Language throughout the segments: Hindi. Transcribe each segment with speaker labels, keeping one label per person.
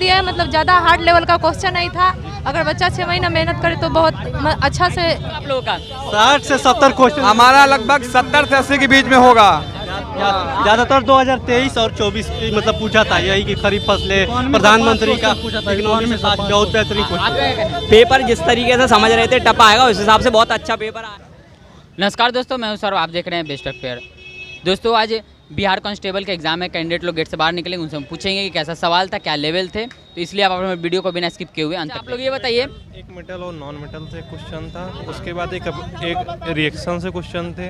Speaker 1: दिया है, मतलब ज़्यादा हार्ड लेवल का क्वेश्चन नहीं था। अगर बच्चा 6 महीना मेहनत करे तो बहुत अच्छा से।
Speaker 2: आप लोगों का
Speaker 3: 60 से 70 क्वेश्चन
Speaker 4: हमारा लगभग 70 से 80 के बीच में होगा।
Speaker 3: ज्यादातर 2023 और 24 मतलब पूछा था, यही कि खरीफ फसलें, प्रधानमंत्री का इकोनॉमी में बहुत बेहतरीन क्वेश्चन।
Speaker 2: पेपर जिस तरीके से समझ रहे थे टफ आएगा, उस हिसाब से बहुत अच्छा पेपर आया। नमस्कार दोस्तों, मैं हूं सौरभ, आप देख रहे हैं बेस्ट ऑफ फेयर। दोस्तों आज बिहार कांस्टेबल का एग्जाम है, कैंडिडेट लोग गेट से बाहर निकलेंगे, उनसे हम पूछेंगे कि कैसा सवाल था, क्या लेवल थे, तो इसलिए आप अपने वीडियो को बिना स्किप किए हुए अंत। आप लोग ये बताइए,
Speaker 5: एक मेटल और नॉन मेटल से क्वेश्चन था, उसके बाद एक रिएक्शन से क्वेश्चन थे,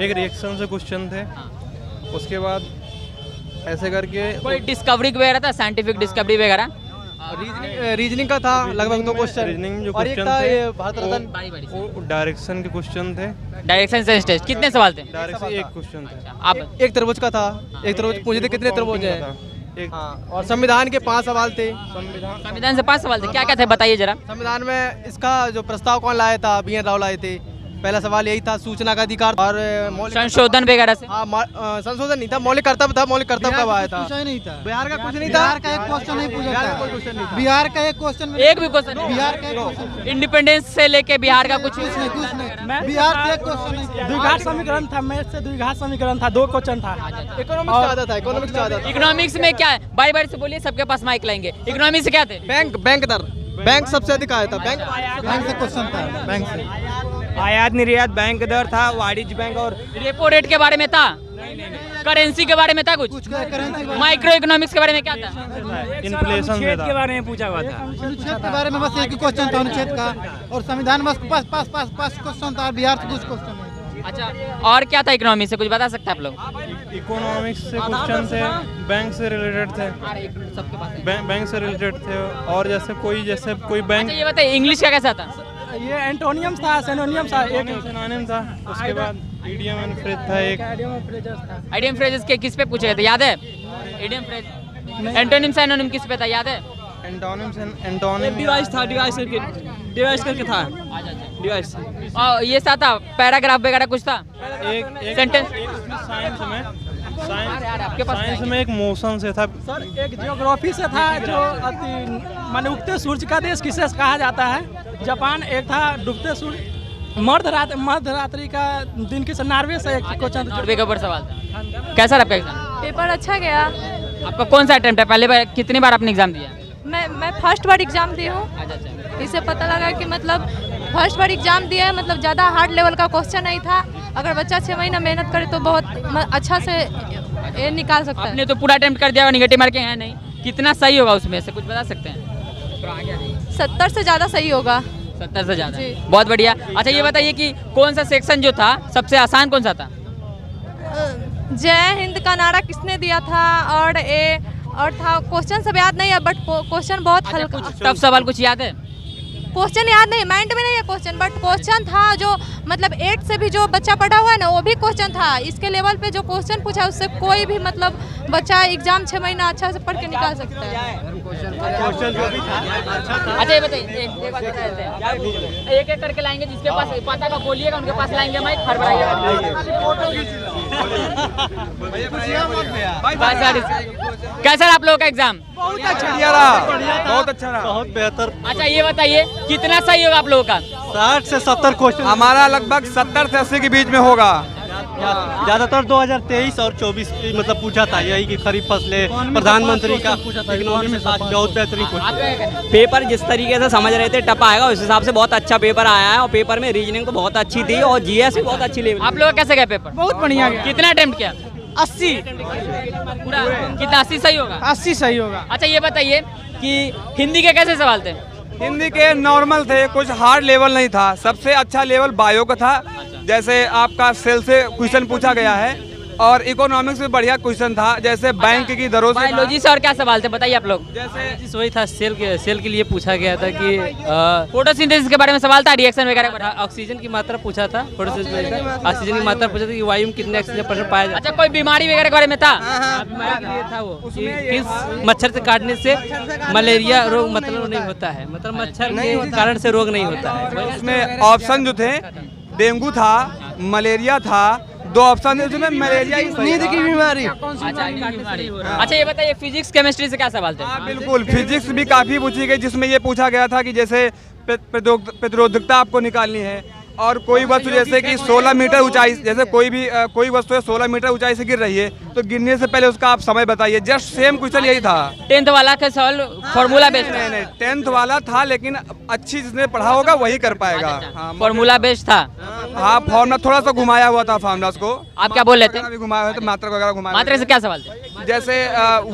Speaker 5: एक रिएक्शन से क्वेश्चन थे, उसके बाद ऐसे करके
Speaker 2: कोई डिस्कवरी वगैरह था, साइंटिफिक डिस्कवरी वगैरह।
Speaker 3: रीजनिंग का था लगभग 2 क्वेश्चन।
Speaker 5: रीजनिंग में जो
Speaker 3: और एक
Speaker 5: क्वेश्चन
Speaker 3: था
Speaker 5: थे
Speaker 3: ये भारत रत्न।
Speaker 5: वो डायरेक्शन के क्वेश्चन थे।
Speaker 2: डायरेक्शन से टेस्ट कितने सवाल थे?
Speaker 5: डायरेक्शन एक क्वेश्चन था।
Speaker 2: आप
Speaker 3: एक तरबुज का था, एक तरबुज पूछे थे कितने तरबुज है।
Speaker 5: एक
Speaker 3: और संविधान के 5 सवाल थे।
Speaker 2: संविधान से 5 सवाल थे, क्या क्या थे बताइए जरा।
Speaker 3: संविधान में इसका जो प्रस्ताव कौन लाया था, BN राव लाए थे। पहला सवाल यही था, सूचना का अधिकार और मौलिक
Speaker 2: संशोधन वगैरह से।
Speaker 3: हाँ, संशोधन नहीं था, मौलिक कर्तव्य था। मौलिक कर्तव्य कब आया था?
Speaker 6: नहीं था
Speaker 3: बिहार का कुछ नहीं था।
Speaker 6: बिहार का एक क्वेश्चन नहीं पूछा
Speaker 3: बिहार का
Speaker 6: था।
Speaker 3: कोई क्वेश्चन नहीं था।
Speaker 6: बिहार का एक क्वेश्चन
Speaker 2: एक भी क्वेश्चन नहीं?
Speaker 6: बिहार का एक क्वेश्चन
Speaker 2: इंडिपेंडेंस से लेके बिहार का कुछ
Speaker 6: कुछ नहीं बिहार का एक क्वेश्चन नहीं।
Speaker 7: द्विघात समीकरण था, मैथ से द्विघात समीकरण था, 2 क्वेश्चन था।
Speaker 3: इकोनॉमिक्स का आता था, इकोनॉमिक्स का आता था।
Speaker 2: इकोनॉमिक्स में क्या है, बारी बारी से बोलिए, सबके पास माइक लाएंगे। इकोनॉमिक्स से क्या थे?
Speaker 3: बैंक दर, बैंक सबसे अधिक आया था।
Speaker 6: बैंक से क्वेश्चन था, बैंक से।
Speaker 7: आयात निर्यात बैंक दर था, वाणिज्य बैंक और
Speaker 2: रेपो रेट के बारे में था, करेंसी के बारे में था, कुछ
Speaker 6: करेंसी
Speaker 2: माइक्रो इकोनॉमिक्स के बारे में क्या था?
Speaker 5: इन्फ्लेशन
Speaker 7: के बारे में पूछा हुआ था।
Speaker 6: अनुच्छेद के बारे में बस एक ही क्वेश्चन था अनुच्छेद का, और संविधान में बस पास क्वेश्चन था। बिहार से कुछ क्वेश्चन नहीं।
Speaker 2: अच्छा, और क्या था इकोनॉमी से, कुछ बता सकते हैं आप लोग?
Speaker 5: इकोनॉमिक्स से क्वेश्चन थे, बैंक से रिलेटेड थे,
Speaker 2: सबके पास
Speaker 5: बैंक से रिलेटेड थे। और जैसे कोई बैंक
Speaker 2: अच्छा, ये बताइए इंग्लिश का कैसा था?
Speaker 7: ये एंटोनियम था, सिनोनियम था, एक
Speaker 5: सिनोनिम था। उसके बाद इडियम एंड फ्रेज था एक।
Speaker 2: आइडियम फ्रेजेस के किस पे पूछे गए थे, याद है? इडियम फ्रेज, एंटोनिम सिनोनिम किस पे था, याद है?
Speaker 5: एंटोनिम
Speaker 7: डिवाइस था, डिवाइस करके था, डिवाइस।
Speaker 2: और ये साथ था, पैराग्राफ वगैरह कुछ था,
Speaker 5: एक
Speaker 2: सेंटेंस।
Speaker 5: साइंस में एक मोशन से था।
Speaker 7: सर एक ज्योग्राफी से था, जो माने उगते सूरज का देश किसे कहा जाता है, जापान। एक था डूबते सूरज, मध्यरात्रि का दिन किसे, नॉर्वे से एक क्वेश्चन।
Speaker 2: नॉर्वे के ऊपर सवाल था। कैसा रहा आपका एग्जाम?
Speaker 1: पेपर अच्छा गया।
Speaker 2: आपका कौन सा अटेम्प्ट है, पहले बार कितनी बार आपने एग्जाम दिया?
Speaker 1: मैं फर्स्ट बार एग्ज़ाम दी हूँ। इससे पता लगा कि मतलब फर्स्ट बार एग्ज़ाम दिया है, मतलब ज़्यादा हार्ड लेवल का क्वेश्चन नहीं था। अगर बच्चा 6 महीना मेहनत करे तो बहुत अच्छा से ये निकाल सकता है।
Speaker 2: आपने तो पूरा अटेम्प्ट कर दिया, निगेटिव मार्किंग है नहीं, कितना सही होगा उसमें से कुछ बता सकते हैं?
Speaker 1: 70 से ज़्यादा सही होगा।
Speaker 2: 70 से ज़्यादा,
Speaker 1: जी।
Speaker 2: बहुत बढ़िया। अच्छा ये बताइए कि कौन सा सेक्शन जो था सबसे आसान कौन सा था?
Speaker 1: जय हिंद का नारा किसने दिया था, और था क्वेश्चन सब याद नहीं है, बट क्वेश्चन बहुत
Speaker 2: अच्छा,
Speaker 1: हल्का।
Speaker 2: कुछ टफ सवाल कुछ याद है?
Speaker 1: क्वेश्चन याद नहीं, माइंड में नहीं है क्वेश्चन, बट क्वेश्चन था जो मतलब 8 से भी जो बच्चा पढ़ा हुआ है ना, वो भी क्वेश्चन था। इसके लेवल पे जो क्वेश्चन पूछा उससे कोई भी मतलब बच्चा एग्जाम 6 महीना अच्छा से पढ़ के निकाल सकता है।
Speaker 2: अच्छा ये बताइए, एक बात बता देते हैं, एक एक करके लाएंगे, जिसके पास पता का बोलिएगा, उनके पास लाएंगे माइक, हर कैसा रहा आप लोगों का एग्जाम?
Speaker 4: बहुत अच्छा रहा, बहुत अच्छा रहा,
Speaker 3: बहुत बेहतर।
Speaker 2: अच्छा ये बताइए कितना सही होगा आप लोगों का?
Speaker 3: 60 से 70 क्वेश्चन
Speaker 4: हमारा लगभग 70 से 80 के बीच में होगा।
Speaker 3: ज्यादातर 2023 और 24 मतलब पूछा था, यही कि खरीफ फसलें, प्रधानमंत्री का इकोनॉमी में बहुत बेहतरीन क्वेश्चन।
Speaker 2: पेपर जिस तरीके से समझ रहे थे टफ आएगा, उस हिसाब से बहुत अच्छा पेपर आया है। और पेपर में रीजनिंग तो बहुत अच्छी थी, और जीएस भी बहुत अच्छी लेवल। आप लोग कैसे गए पेपर?
Speaker 7: बहुत बढ़िया गया।
Speaker 2: कितना अटेम्प्ट किया?
Speaker 7: 80
Speaker 2: पूरा कितना? 80 सही होगा।
Speaker 7: 80 सही होगा।
Speaker 2: अच्छा ये बताइए कि हिंदी के कैसे सवाल थे?
Speaker 4: हिंदी के नॉर्मल थे, कुछ हार्ड लेवल नहीं था। सबसे अच्छा लेवल बायो का था, जैसे आपका सेल से क्वेश्चन पूछा गया है, और इकोनॉमिक्स में बढ़िया क्वेश्चन था, जैसे बैंक की दरों से।
Speaker 2: बायोलॉजी से और क्या सवाल थे बताइए आप लोग?
Speaker 7: जैसे वही था, सेल के लिए पूछा गया था कि
Speaker 2: फोटोसिंथेसिस के बारे में सवाल था, रिएक्शन वगैरह।
Speaker 7: ऑक्सीजन की मात्रा पूछा था, ऑक्सीजन की मात्रा पूछा था कि वायु में कितने ऑक्सीजन परसेंट पाया जाता है।
Speaker 2: अच्छा कोई बीमारी वगैरह के बारे में था?
Speaker 7: बीमारी के लिए था वो कि किस मच्छर से काटने से मलेरिया रोग मतलब नहीं होता है, मतलब मच्छर के कारण से रोग नहीं होता है।
Speaker 4: उसमें ऑप्शन जो थे, डेंगू था, मलेरिया था, दो ऑप्शन थे जिसमें मलेरिया ही सही
Speaker 6: नींद
Speaker 4: था।
Speaker 6: की बीमारी।
Speaker 2: अच्छा ये बताइए फिजिक्स केमिस्ट्री से क्या सवाल थे?
Speaker 4: हाँ बिल्कुल, फिजिक्स भी काफ़ी पूछी गई जिसमें ये पूछा गया था कि जैसे प्रतिरोधकता आपको निकालनी है और कोई वस्तु जैसे कि 16 मीटर ऊंचाई, जैसे कोई वस्तु है 16 मीटर ऊंचाई से गिर रही है तो गिरने से पहले उसका आप समय बताइए। जस्ट सेम क्वेश्चन यही था।
Speaker 2: 10th वाला का सवाल फॉर्मूला बेस्ड
Speaker 4: नहीं नहीं 10th वाला था, लेकिन अच्छी जिसने पढ़ा होगा वही कर पाएगा। हाँ
Speaker 2: फॉर्मूला बेस्ड था।
Speaker 4: हाँ, फॉर्मूला थोड़ा सा घुमाया हुआ था फार्मूलास को।
Speaker 2: आप क्या बोल रहे थे?
Speaker 4: भी घुमाया हुआ था, मात्रा वगैरह घुमाया
Speaker 2: मात्रा से क्या सवाल थे?
Speaker 4: जैसे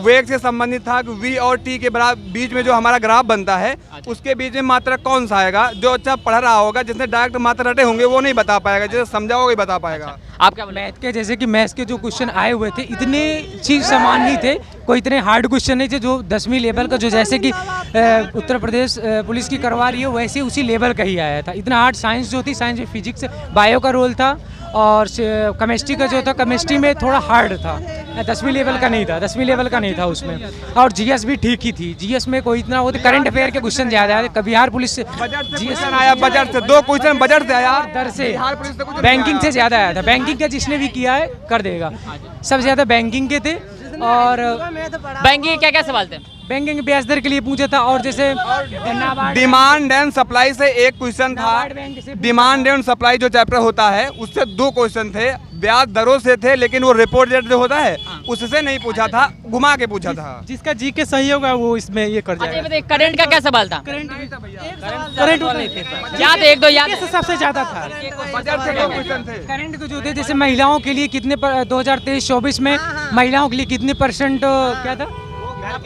Speaker 4: वेग से संबंधित था कि v और t के बीच में जो हमारा ग्राफ बनता है उसके बीच में मात्रा कौन सा आएगा। जो अच्छा पढ़ रहा होगा, जिसने डायरेक्ट मात्रा रटे होंगे वो नहीं बता पाएगा, जिसे समझा होगा वही बता पाएगा।
Speaker 2: आप क्या बोल रहे
Speaker 8: मैथ के जैसे कि मैथ्स के जो क्वेश्चन आए हुए थे इतने चीज समान ही थे, कोई इतने हार्ड क्वेश्चन नहीं थे। जो 10वीं लेवल का जो जैसे कि उत्तर प्रदेश पुलिस की करवा रही है वैसे उसी लेवल का ही आया था। इतना हार्ड साइंस जो थी, साइंस में फिजिक्स बायो का रोल था और केमिस्ट्री का जो था, केमिस्ट्री में थोड़ा हार्ड था, 10वीं लेवल का नहीं था, 10वीं लेवल का नहीं था उसमें। और जीएस भी ठीक ही थी, जीएस में कोई इतना वो करंट अफेयर के क्वेश्चन ज़्यादा आए। बिहार पुलिस से
Speaker 4: जीएस आया, बजट से 2 क्वेश्चन बजट से आया,
Speaker 8: दर से बैंकिंग से ज़्यादा आया था। बैंकिंग का जिसने भी किया है कर देगा, सबसे ज़्यादा बैंकिंग के थे। और
Speaker 2: बैंकिंग के क्या क्या सवाल थे?
Speaker 8: बैंकिंग ब्याज दर के लिए पूछा था। और जैसे
Speaker 4: डिमांड एंड सप्लाई से एक क्वेश्चन था। डिमांड एंड सप्लाई जो चैप्टर होता है उससे 2 क्वेश्चन थे, ब्याज दरों से थे, लेकिन वो रेपो रेट जो होता है उससे नहीं पूछा था, घुमा के पूछा था।
Speaker 7: जिसका जी के सही होगा वो इसमें ये कर
Speaker 2: अच्छा ये
Speaker 7: जाएगा।
Speaker 2: बताइए करंट का क्या सवाल था?
Speaker 7: करंट
Speaker 2: क्या थे? 1-2 याद है?
Speaker 7: सबसे ज्यादा था।
Speaker 4: बजट से 2 क्वेश्चन थे।
Speaker 8: करंट के जो थे जैसे महिलाओं के लिए कितने 2023-24 में महिलाओं के लिए कितने % क्या था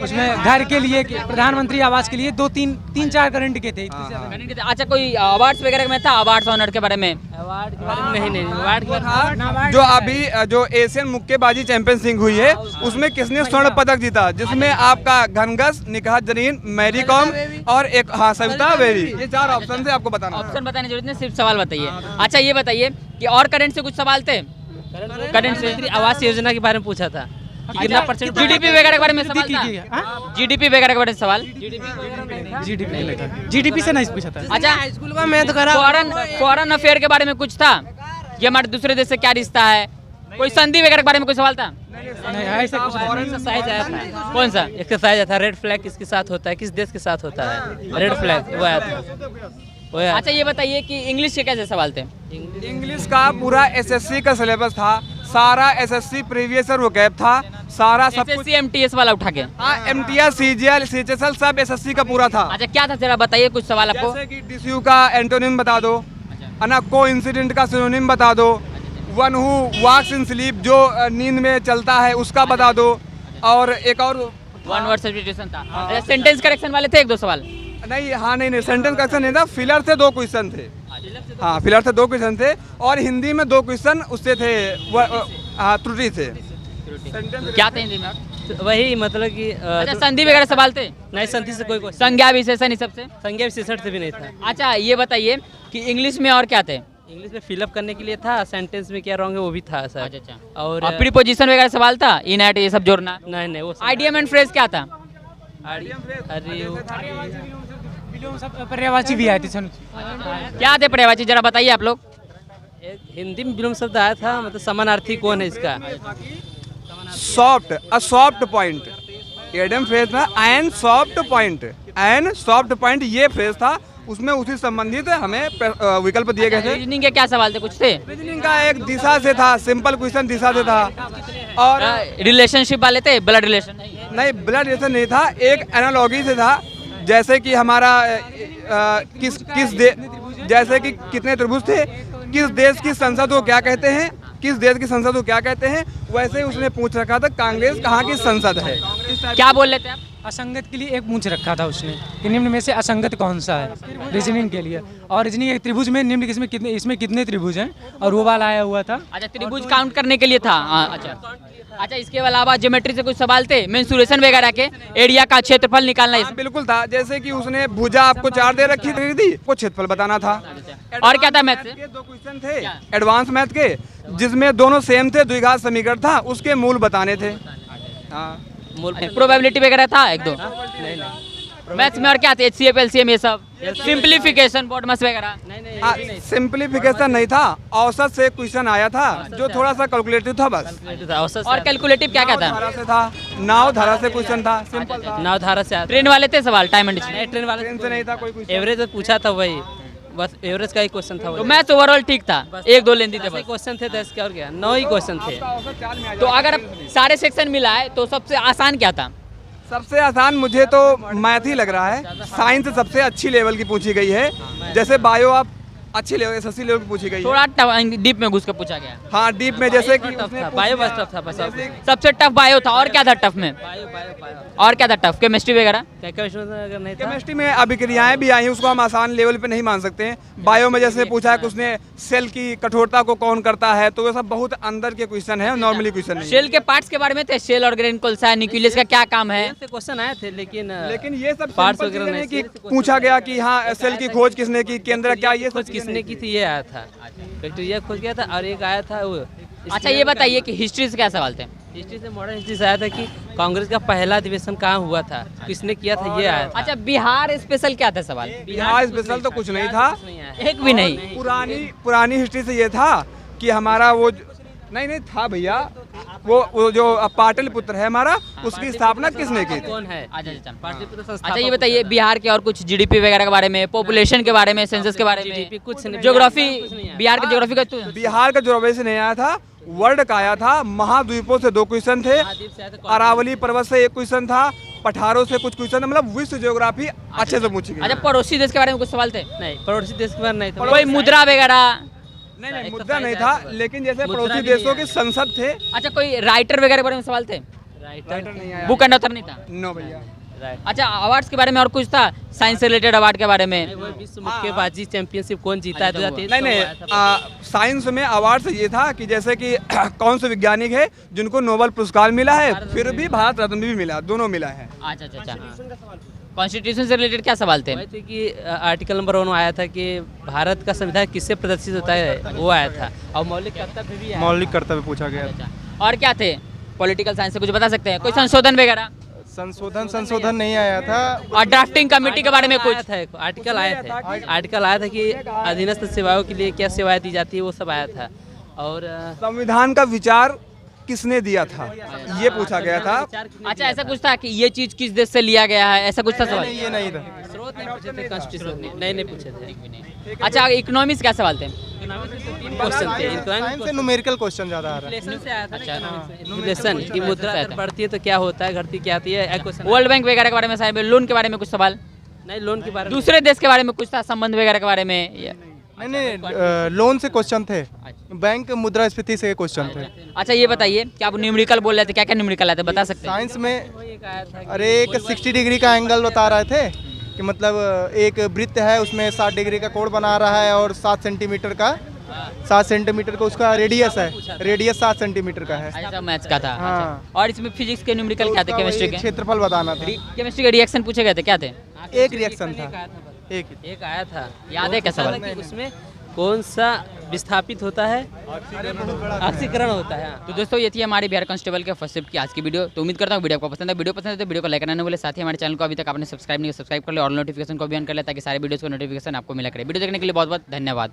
Speaker 8: उसमें, घर के लिए प्रधानमंत्री आवास के लिए 2-3-4 करंट के थे।
Speaker 2: अच्छा कोई अवार्ड्स वगैरह में था? अवार्ड्स ऑनर के बारे में? नहीं अवार्ड
Speaker 4: हाँ, जो अभी जो एशियन मुक्केबाजी चैंपियनशिप हुई है उसमें किसने स्वर्ण पदक जीता, जिसमें आपका घनघस, निखात जरीन, मैरी कॉम और एक हाँ सविता बेरी, ये 4 ऑप्शन से आपको बताना।
Speaker 2: ऑप्शन बताने जरूरत नहीं, सिर्फ सवाल बताइए। अच्छा ये बताइए कि और करंट से कुछ सवाल थे? करंट से
Speaker 9: आवास योजना के बारे में पूछा था, कितना परसेंट
Speaker 2: जीडीपी वगैरह के बारे में सवाल था? जीडीपी वगैरह के बारे में सवाल?
Speaker 7: जीडीपी से नहीं पूछा था।
Speaker 2: अच्छा
Speaker 6: स्कूल का मैथ करा।
Speaker 2: फॉरेन अफेयर के बारे में कुछ था? ये हमारे दूसरे देश से क्या रिश्ता है? कोई संधि वगैरह के बारे में कोई सवाल था?
Speaker 7: नहीं ऐसा कुछ नहीं।
Speaker 9: एक्सरसाइज आया था।
Speaker 2: कौन सा?
Speaker 9: एक्सरसाइज आया था, रेड फ्लैग किसके साथ होता है, किस देश के साथ होता है, रेड फ्लैग वो आया था, वो आया था।
Speaker 2: अच्छा ये बताइए कि इंग्लिश के कैसे सवाल थे?
Speaker 4: इंग्लिश का पूरा एसएससी का सिलेबस था, सारा एसएससी प्रीवियस ईयर वो गैप था, सारा सब कुछ।
Speaker 2: एसएससी एमटीएस वाला उठा के?
Speaker 4: हाँ, एमटीएस, सीजीएल, सीएचएसएल सब एसएससी का पूरा था।
Speaker 2: अच्छा क्या था जरा बताइए कुछ सवाल आपको।
Speaker 4: जैसे कि डीसीयू का एंटोनिम बता दो, है ना, को इंसिडेंट का सिनोनिम बता दो, one who walks in sleep जो नींद में चलता है उसका बता दो, और एक और
Speaker 2: वन वर्ड सब्स्टिट्यूशन था। अच्छा सेंटेंस करेक्शन वाले थे 1-2 सवाल?
Speaker 4: नहीं, हाँ नहीं सेंटेंस करेक्शन नहीं था, फिलर से 2 क्वेश्चन थे। हाँ फिलर से 2 क्वेश्चन थे और हिंदी में 2 क्वेश्चन उससे थे, हाँ त्रुटि थे।
Speaker 2: क्या थे हिंदी में?
Speaker 9: वही मतलब कि
Speaker 2: अच्छा संधि वगैरह सवाल थे?
Speaker 9: नहीं, संधि से कोई क्वेश्चन,
Speaker 2: संज्ञा विशेषण इस सबसे?
Speaker 9: संज्ञा विशेषण से भी नहीं था।
Speaker 2: अच्छा ये बताइए कि इंग्लिश में और क्या थे?
Speaker 9: इंग्लिश में फिलअप करने के लिए था, सेंटेंस में क्या रॉन्ग है वो भी था सर।
Speaker 2: अच्छा
Speaker 9: और
Speaker 2: प्रीपोजिशन वगैरह सवाल था, इन एट ये सब जोड़ना?
Speaker 9: नहीं वो
Speaker 2: आइडियम एंड फ्रेज क्या था?
Speaker 8: पर्यायवाची भी आई थी सर।
Speaker 2: क्या थे पर्यायवाची जरा बताइए आप लोग।
Speaker 9: हिंदी में विलोम शब्द आया था, मतलब समानार्थी कौन है इसका?
Speaker 4: Soft, a soft point, idiom phrase था, and soft point, and soft point ये फ्रेज था, उसमें उसी संबंधित हमें विकल्प दिए गए थे।
Speaker 2: रीजनिंग के क्या सवाल थे? कुछ थे?
Speaker 4: रीजनिंग का एक दिशा से था, सिंपल क्वेश्चन दिशा से था, और
Speaker 2: रिलेशनशिप वाले थे, ब्लड रिलेशन?
Speaker 4: नहीं ब्लड रिलेशन नहीं था, एक एनालॉजी से था, जैसे कि हमारा जैसे कि कितने त्रिभुज थे, किस देश की संसद को क्या कहते हैं, किस देश की संसद को क्या कहते हैं, वैसे ही उसने पूछ रखा था कांग्रेस कहाँ की संसद है।
Speaker 2: क्या बोल रहे थे आप?
Speaker 8: असंगत के लिए एक पूछ रखा था उसने कि निम्न में से असंगत कौन सा है, रीजनिंग के लिए। और रीजनिंग एक त्रिभुज में निम्न इसमें कितने त्रिभुज हैं, और वो वाला आया हुआ था।
Speaker 2: अच्छा त्रिभुज काउंट करने के लिए था। अच्छा इसके अलावा ज्योमेट्री से कुछ सवाल थे, मेंसुरेशन वगैरह के, एरिया का क्षेत्रफल निकालना?
Speaker 4: हाँ, बिल्कुल था, जैसे कि उसने भुजा आपको 4 दे रखी थी, वो क्षेत्रफल बताना था।
Speaker 2: और क्या था मैथ से?
Speaker 4: 2 क्वेश्चन थे एडवांस मैथ के, जिसमें दोनों सेम थे, द्विघात समीकरण था, उसके मूल बताने थे। हाँ
Speaker 2: प्रोबेबिलिटी वगैरह था 1-2? मैथ्स में और क्या थे? HCF LCM ये सब, सिंप्लीफिकेशन, बॉडमस वगैरह।
Speaker 4: सिंप्लीफिकेशन नहीं था, औसत से क्वेश्चन आया था जो थोड़ा सा कैलकुलेटिव था बस।
Speaker 2: और कैलकुलेटिव क्या क्या था?
Speaker 4: धारा से था, नाव धारा से क्वेश्चन था, सिंपल था।
Speaker 9: नाव धारा से
Speaker 2: ट्रेन वाले थे सवाल, टाइम एंड डिस्टेंस?
Speaker 9: ट्रेन वाले
Speaker 4: ट्रेन से नहीं था कोई क्वेश्चन।
Speaker 9: एवरेज पूछा था वही, बस एवरेज का ही क्वेश्चन था।
Speaker 2: तो मैथ्स ओवरऑल ठीक था, एक दो लेंदी थे बस।
Speaker 9: क्वेश्चन थे 10 के और क्या, 9 ही क्वेश्चन थे।
Speaker 2: तो अगर सारे सेक्शन मिलाए तो सबसे आसान क्या था?
Speaker 4: सबसे आसान मुझे तो मैथ ही लग रहा है। साइंस सबसे अच्छी लेवल की पूछी गई है, जैसे बायो आप अच्छी लेवल SSC लेवल की पूछी गई है।
Speaker 2: थोड़ा डीप में घुस कर पूछा गया।
Speaker 4: हाँ डीप में, जैसे कि
Speaker 9: बायो बस टफ था बस।
Speaker 2: सबसे टफ बायो था, और क्या था टफ में? और क्या था टफ? केमिस्ट्री वगैरह?
Speaker 9: केमिस्ट्री अगर नहीं था,
Speaker 4: केमिस्ट्री में अभिक्रियाएं भी आई हैं, उसको हम आसान लेवल पे नहीं मान सकते हैं। बायो में जैसे पूछा है कि उसने सेल की कठोरता को कौन करता है, तो ये सब बहुत अंदर के क्वेश्चन है, नॉर्मली क्वेश्चन नहीं।
Speaker 2: शेल के पार्ट्स के बारे में थे, शेल और ग्रेन कोलसा न्यूक्लियस का क्या काम है?
Speaker 9: क्वेश्चन आए थे, लेकिन
Speaker 4: ये सब
Speaker 9: पार्ट्स
Speaker 4: सिंपल
Speaker 9: वगैरह
Speaker 4: चीजें
Speaker 9: नहीं
Speaker 4: नहीं कि पूछा गया कि हाँ सेल की खोज किसने की, केंद्र क्या, ये
Speaker 9: खोज किसने की थी, ये आया था। बैक्टीरिया खोज गया था, और एक आया था वो।
Speaker 2: अच्छा ये बताइए कि हिस्ट्री से क्या सवाल थे?
Speaker 9: हिस्ट्री से, मॉडर्न हिस्ट्री से आया था कि कांग्रेस का पहला अधिवेशन कहाँ हुआ था, किसने किया था, ये आया था।
Speaker 2: अच्छा बिहार स्पेशल क्या था सवाल?
Speaker 4: बिहार स्पेशल तो कुछ नहीं था,
Speaker 2: एक भी नहीं।
Speaker 4: पुरानी हिस्ट्री से ये था कि हमारा वो नहीं था भैया, वो जो पाटलिपुत्र है हमारा, उसकी स्थापना किसने की थी?
Speaker 9: कौन है?
Speaker 2: अच्छा ये बताइए बिहार के और कुछ GDP वगैरह के बारे में, पॉपुलेशन के बारे में, सेंसस के बारे में,
Speaker 9: कुछ नहीं।
Speaker 2: ज्योग्राफी, बिहार के ज्योग्राफी का
Speaker 4: बिहार का ज्योग्राफी से नहीं आया था, वर्ल्ड का आया था। महाद्वीपों से 2 क्वेश्चन थे, अरावली पर्वत से 1 क्वेश्चन था, पठारों से कुछ क्वेश्चन, मतलब विश्व ज्योग्राफी अच्छे से पूछी गई।
Speaker 2: अच्छा पड़ोसी देश के बारे में कुछ सवाल थे?
Speaker 9: नहीं, पड़ोसी देश के बारे में नहीं था।
Speaker 2: कोई मुद्रा वगैरह?
Speaker 4: नहीं मुद्दा नहीं था, लेकिन जैसे पड़ोसी देशों के संसद थे।
Speaker 2: अच्छा कोई राइटर वगैरह के बारे में सवाल थे?
Speaker 4: राइटर नहीं आया,
Speaker 2: बुक एंड ऑथर नहीं था?
Speaker 4: नो भैया।
Speaker 2: अच्छा अवार्ड्स के बारे में और कुछ था? साइंस से रिलेटेड अवार्ड के बारे में?
Speaker 9: विश्व मुक्केबाजी चैंपियनशिप कौन जीता है 2023?
Speaker 4: नहीं, साइंस में अवार्ड से ये था कि जैसे कि कौन से वैज्ञानिक है जिनको नोबेल पुरस्कार मिला है, फिर भी भारत रत्न भी मिला, दोनों मिला है।
Speaker 2: अच्छा कॉन्स्टिट्यूशन से रिलेटेड क्या सवाल थे?
Speaker 9: थे कि आर्टिकल नंबर 1 आया था कि भारत का संविधान किससे प्रदर्शित होता है, वो आया था। और मौलिक कर्तव्य भी आया।
Speaker 5: मौलिक कर्तव्य पूछा गया।
Speaker 2: और क्या थे? पॉलिटिकल साइंस से कुछ बता सकते हैं? कोई संशोधन वगैरह?
Speaker 5: संशोधन नहीं आया था।
Speaker 2: और ड्राफ्टिंग कमेटी के बारे में कुछ
Speaker 9: था? आर्टिकल आया था कि अधीनस्थ सेवाओं के लिए क्या सेवाएं दी जाती है, वो सब आया था। और
Speaker 4: संविधान का विचार किसने दिया था, ये पूछा गया था।
Speaker 2: अच्छा ऐसा कुछ था कि ये चीज किस देश से लिया गया है, ऐसा कुछ था सवाल?
Speaker 5: ये नहीं था।
Speaker 9: स्रोत नहीं पूछे थे, कॉन्स्टिट्यूशन नहीं पूछे थे।
Speaker 2: अच्छा इकोनॉमिक्स क्या सवाल थे?
Speaker 9: क्वेश्चन थे,
Speaker 5: साइंस से न्यूमेरिकल क्वेश्चन ज्यादा आ रहा है।
Speaker 9: इन्फ्लेशन से आया था। इन्फ्लेशन की मुद्रा बढ़ती है तो क्या होता है, घटती क्या आती है, क्वेश्चन।
Speaker 2: वर्ल्ड बैंक वगैरह के बारे में साहब, लोन के बारे में कुछ सवाल?
Speaker 9: नहीं, लोन के बारे में।
Speaker 2: दूसरे देश के बारे में कुछ था, संबंध वगैरह के बारे में?
Speaker 5: नहीं, लोन से क्वेश्चन थे, बैंक मुद्रा स्फीति से क्वेश्चन थे।
Speaker 2: अच्छा ये बताइए कि आप न्यूमेरिकल बोल रहे थे, क्या क्या न्यूमेरिकल आते बता सकते हैं?
Speaker 5: साइंस में अरे एक 60 डिग्री का एंगल बता रहे थे कि मतलब एक वृत्त है, उसमें 60 डिग्री का कोण बना रहा है, और 7 सेंटीमीटर का उसका रेडियस है, रेडियस 7 सेंटीमीटर का है।
Speaker 2: अच्छा मैथ्स का था।
Speaker 5: हाँ।
Speaker 2: अच्छा। और इसमें फिजिक्स के न्यूमेरिकल क्या थे? केमिस्ट्री के
Speaker 5: क्षेत्रफल बताना था।
Speaker 2: केमिस्ट्री के रिएक्शन पूछे गए थे, क्या थे?
Speaker 5: एक रिएक्शन था, एक
Speaker 9: आया था।
Speaker 2: याद है क्या सवाल?
Speaker 9: उसमें कौन सा विस्थापित होता है, ऑक्सीकरण होता है।
Speaker 2: तो दोस्तों ये थी हमारे बिहार कांस्टेबल के फर्स्ट शिफ्ट की आज की वीडियो। तो उम्मीद करता हूँ वीडियो आपको पसंद है। वीडियो पसंद है तो वीडियो को लाइक करना बोले, साथ ही हमारे चैनल को अभी तक आपने सब्सक्राइब नहीं किया, सब्सक्राइब कर ले और नोटिफिकेशन को भी ऑन कर ले, ताकि सारे वीडियोस को नोटिफिकेशन आपको मिला करे। वीडियो देखने के लिए बहुत बहुत धन्यवाद।